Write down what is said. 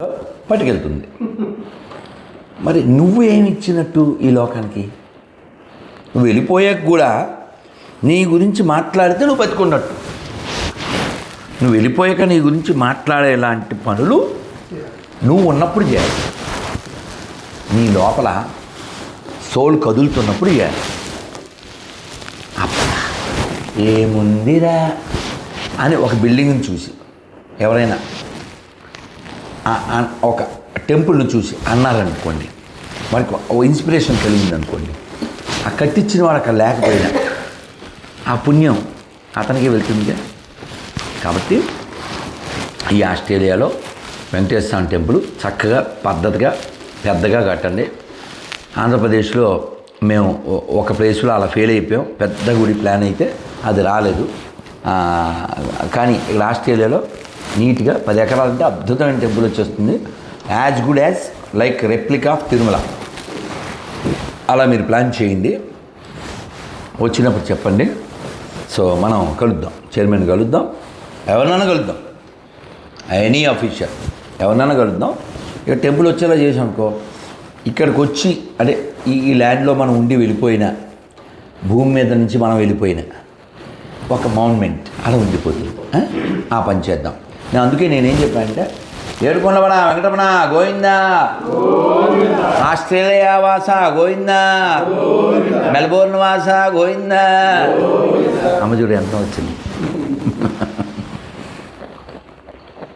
పట్టుకెళ్తుంది. మరి నువ్వు ఏమి ఇచ్చినట్టు ఈ లోకానికి? నువ్వు వెళ్ళిపోయాక కూడా నీ గురించి మాట్లాడితే నువ్వు బతుకున్నట్టు. నువ్వు వెళ్ళిపోయాక నీ గురించి మాట్లాడేలాంటి పనులు నువ్వు ఉన్నప్పుడు చేయాలి. నీ లోపల సోల్ కదులుతున్నప్పుడు చేయాలి. అబ్బా ఏముందిరా అని ఒక బిల్డింగ్ని చూసి ఎవరైనా ఒక టెంపుల్ని చూసి అన్నారనుకోండి, మనకు ఇన్స్పిరేషన్ కలిగింది అనుకోండి, ఆ కట్టించిన వాడు అక్కడ లేకపోయినా ఆ పుణ్యం అతనికి వెళ్తుందిగా. కాబట్టి ఈ ఆస్ట్రేలియాలో వెంకటేశ్వర స్వామి టెంపుల్ చక్కగా పద్ధతిగా పెద్దగా కట్టండి. ఆంధ్రప్రదేశ్లో మేము ఒక ప్లేస్లో అలా ఫెయిల్ అయిపోయాం. పెద్ద గుడి ప్లాన్ అయితే అది రాలేదు. కానీ ఇక్కడ ఆస్ట్రేలియాలో నీట్గా 10 ఎకరాలంటే అద్భుతమైన టెంపుల్ వచ్చేస్తుంది. As good as like replica of Tirumala. అలా మీరు ప్లాన్ చేయండి, వచ్చినప్పుడు చెప్పండి. సో మనం కలుద్దాం, చైర్మన్ కలుద్దాం, ఎవరినైనా కలుద్దాం, ఎనీ ఆఫీషియల్ ఎవరినైనా కలుద్దాం. ఇక టెంపుల్ వచ్చేలా చేసాం అనుకో, ఇక్కడికి వచ్చి అంటే ఈ ల్యాండ్లో మనం ఉండి వెళ్ళిపోయినా, భూమి మీద నుంచి మనం వెళ్ళిపోయినా ఒక మౌన్మెంట్ అలా ఉండిపోతుంది. ఆ పని చేద్దాం. నేను అందుకే నేనేం చెప్పానంటే, ఏడుకొండలవాడ వెంకటరమణ గోవిందా, ఆస్ట్రేలియా వాస గోవిందా, మెల్బోర్న్ వాస గోవిందా. అమ్మ చూడు ఎంత వచ్చింది.